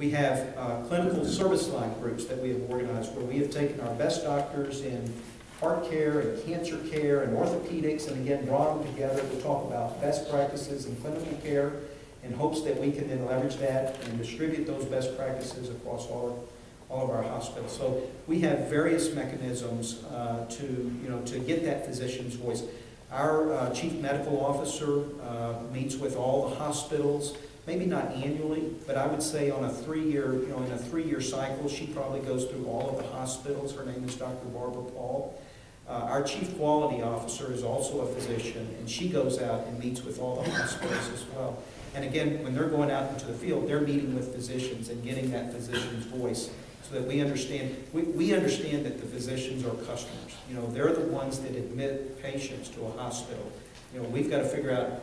We have clinical service line groups that we have organized where we have taken our best doctors in heart care and cancer care and orthopedics and again brought them together to talk about best practices in clinical care in hopes that we can then leverage that and distribute those best practices across all of our hospitals. So we have various mechanisms to get that physician's voice. Our chief medical officer meets with all the hospitals, maybe not annually, but I would say on a in a three-year cycle, she probably goes through all of the hospitals. Her name is Dr. Barbara Paul. Our chief quality officer is also a physician, and she goes out and meets with all the hospitals as well. And again, when they're going out into the field, they're meeting with physicians and getting that physician's voice so that we understand, we understand that the physicians are customers. They're the ones that admit patients to a hospital. We've got to figure out,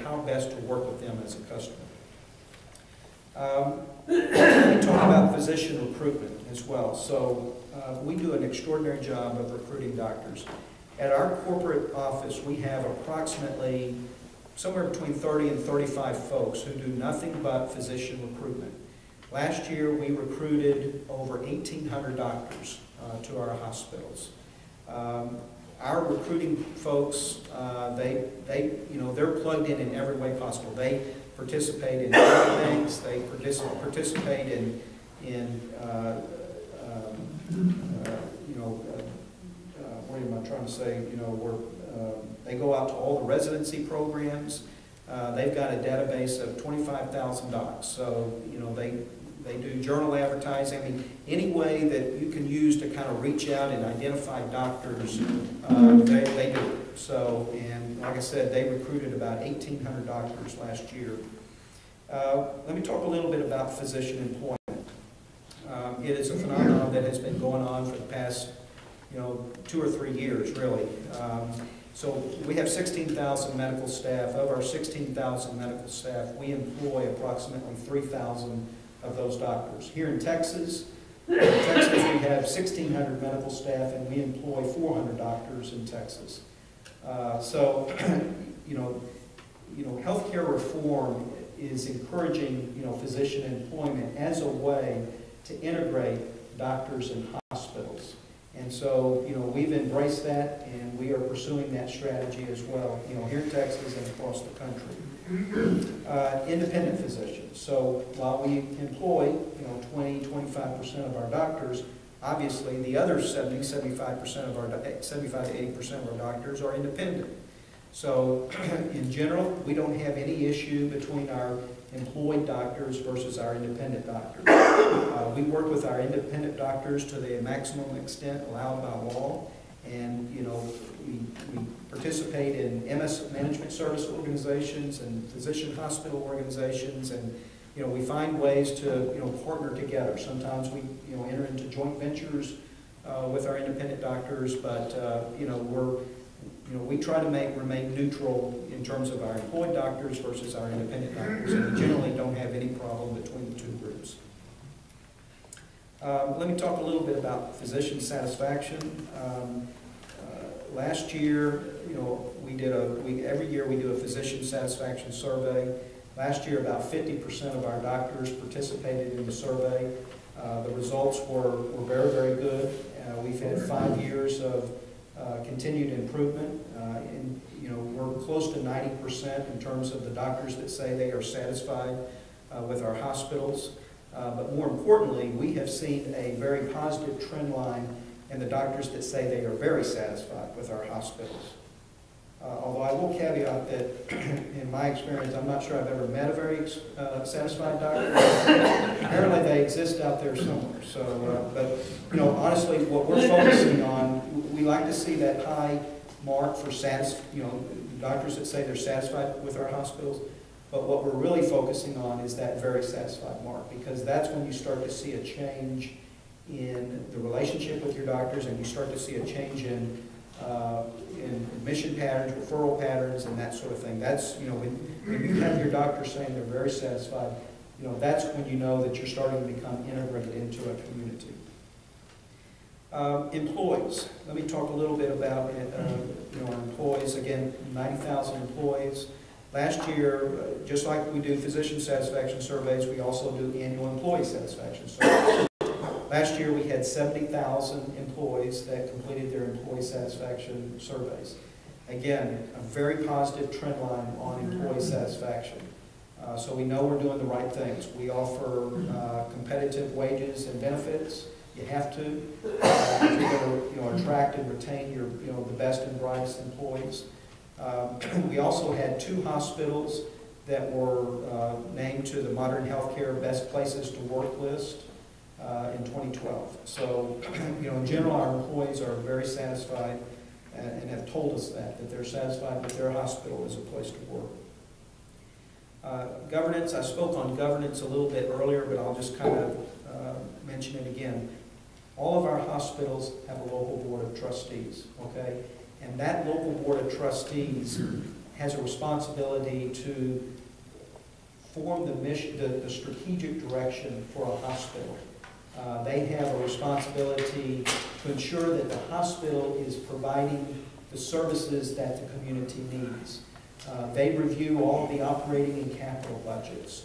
how best to work with them as a customer. We talk about physician recruitment as well. So we do an extraordinary job of recruiting doctors. At our corporate office, we have approximately somewhere between 30 and 35 folks who do nothing but physician recruitment. Last year, we recruited over 1,800 doctors to our hospitals. Our recruiting folks, they're plugged in every way possible. They participate in things. They participate what am I trying to say? They go out to all the residency programs. They've got a database of 25,000 docs. So they do journal advertising. I mean, any way that you can use to kind of reach out and identify doctors, they do it. So, and like I said, they recruited about 1,800 doctors last year. Let me talk a little bit about physician employment. It is a phenomenon that has been going on for the past, 2 or 3 years, really. So we have 16,000 medical staff. Of our 16,000 medical staff, we employ approximately 3,000 of those doctors. Here in Texas, we have 1,600 medical staff, and we employ 400 doctors in Texas. So, healthcare reform is encouraging, physician employment as a way to integrate doctors in hospitals. And so, we've embraced that, and we are pursuing that strategy as well, here in Texas and across the country. Independent physicians. So while we employ, 20–25% of our doctors, obviously the other 75% of our 75 to 80% of our doctors are independent. So in general, we don't have any issue between our employed doctors versus our independent doctors. We work with our independent doctors to the maximum extent allowed by law, and we participate in MS management service organizations and physician hospital organizations, and we find ways to partner together. Sometimes we enter into joint ventures with our independent doctors, but we try to remain neutral in terms of our employed doctors versus our independent doctors, and we generally don't have any problem between the two groups. Let me talk a little bit about physician satisfaction. Last year, every year we do a physician satisfaction survey. Last year, about 50% of our doctors participated in the survey. The results were very, very good. We've had 5 years of continued improvement. We're close to 90% in terms of the doctors that say they are satisfied with our hospitals. But more importantly, we have seen a very positive trend line in the doctors that say they are very satisfied with our hospitals. Although I will caveat that in my experience, I'm not sure I've ever met a very satisfied doctor. Apparently they exist out there somewhere. So, but honestly, what we're focusing on, we like to see that high mark for doctors that say they're satisfied with our hospitals. But what we're really focusing on is that very satisfied mark, because that's when you start to see a change in the relationship with your doctors, and you start to see a change in admission patterns, referral patterns, and that sort of thing. That's, when you have your doctor saying they're very satisfied, that's when you know that you're starting to become integrated into a community. Employees. Let me talk a little bit about our employees. Again, 90,000 employees. Last year, just like we do physician satisfaction surveys, we also do annual employee satisfaction surveys. Last year, we had 70,000 employees that completed their employee satisfaction surveys. Again, a very positive trend line on employee satisfaction. So we know we're doing the right things. We offer competitive wages and benefits. You have to, if you're going to attract and retain your the best and brightest employees. We also had 2 hospitals that were named to the Modern Healthcare Best Places to Work list in 2012. So, in general, our employees are very satisfied and have told us that they're satisfied that their hospital is a place to work. Governance, I spoke on governance a little bit earlier, but I'll just kind of mention it again. All of our hospitals have a local board of trustees, okay? And that local board of trustees has a responsibility to form the mission, the strategic direction for a hospital. They have a responsibility to ensure that the hospital is providing the services that the community needs. They review all of the operating and capital budgets.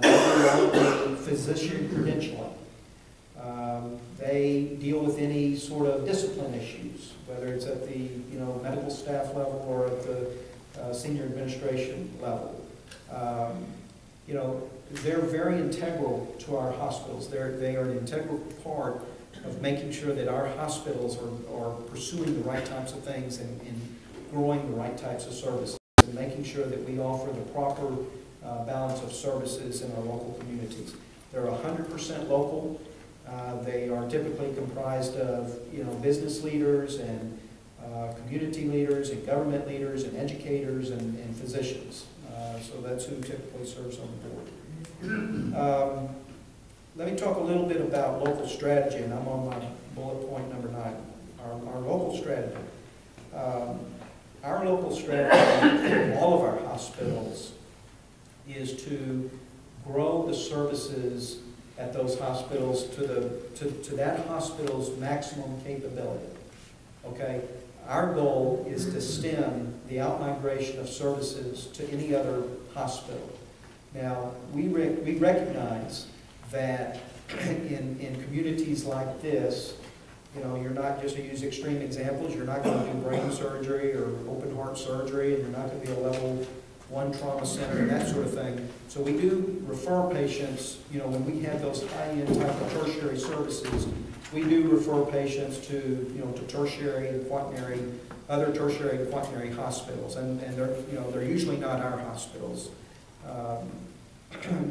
They do all of the physician credentialing. They deal with any sort of discipline issues, whether it's at the medical staff level or at the senior administration level. They're very integral to our hospitals. They are an integral part of making sure that our hospitals are pursuing the right types of things and growing the right types of services and making sure that we offer the proper balance of services in our local communities. They're 100% local. They are typically comprised of business leaders and community leaders and government leaders and educators and physicians. So that's who typically serves on the board. Let me talk a little bit about local strategy, and I'm on my bullet point number 9. Our local strategy. Our local strategy for all of our hospitals is to grow the services at those hospitals to that hospital's maximum capability. Okay? Our goal is to stem the outmigration of services to any other hospital. Now, we recognize that in communities like this, you're not, just to use extreme examples, you're not going to do brain surgery or open heart surgery, and you're not going to be a level 1 trauma center and that sort of thing. So we do refer patients, when we have those high-end type of tertiary services, we do refer patients to tertiary and quaternary, other tertiary and quaternary hospitals, and they're usually not our hospitals.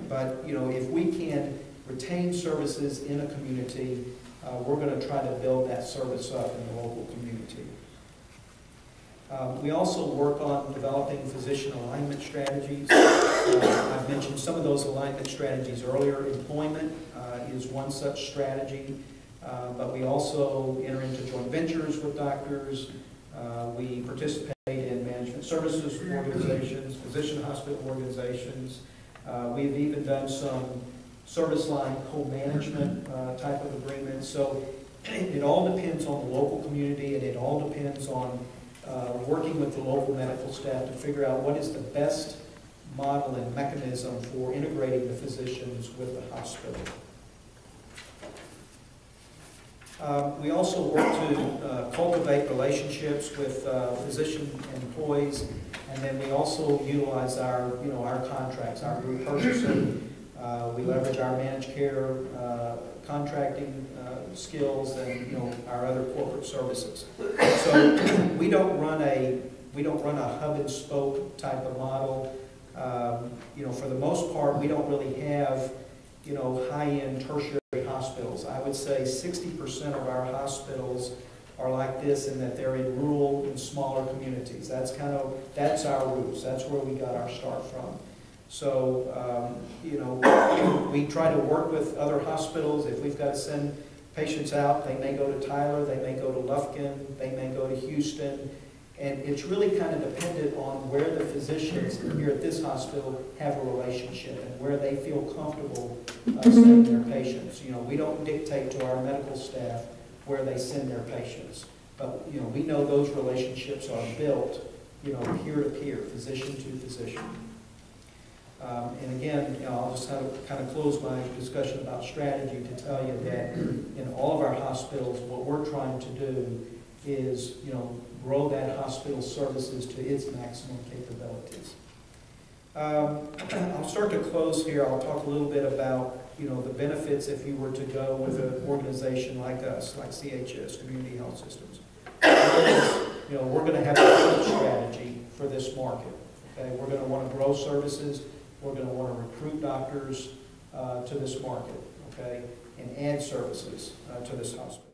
But if we can retain services in a community, we're going to try to build that service up in the local community. We also work on developing physician alignment strategies. I've mentioned some of those alignment strategies earlier. Employment is one such strategy, but we also enter into joint ventures with doctors. We participate in management services organizations, physician hospital organizations. We've even done some service line co-management type of agreements. So it all depends on the local community, and it all depends on working with the local medical staff to figure out what is the best model and mechanism for integrating the physicians with the hospital. We also work to cultivate relationships with physician employees, and then we also utilize our contracts, our group purchasing. We leverage our managed care contracting skills and our other corporate services. So we don't run a hub and spoke type of model. For the most part, we don't really have high-end tertiary hospitals. I would say 60% of our hospitals are like this in that they're in rural and smaller communities. That's our roots. That's where we got our start from. So, we try to work with other hospitals. If we've got to send patients out, they may go to Tyler, they may go to Lufkin, they may go to Houston. And it's really kind of dependent on where the physicians here at this hospital have a relationship and where they feel comfortable sending their patients. We don't dictate to our medical staff where they send their patients. But, we know those relationships are built peer-to-peer, physician to physician. And again, I'll just kind of close my discussion about strategy to tell you that in all of our hospitals, what we're trying to do is, grow that hospital services to its maximum capabilities. I'll start to close here. I'll talk a little bit about, the benefits if you were to go with an organization like us, like CHS, Community Health Systems. We're going to have a growth strategy for this market. Okay, we're going to want to grow services. We're going to want to recruit doctors to this market, okay, and add services to this hospital.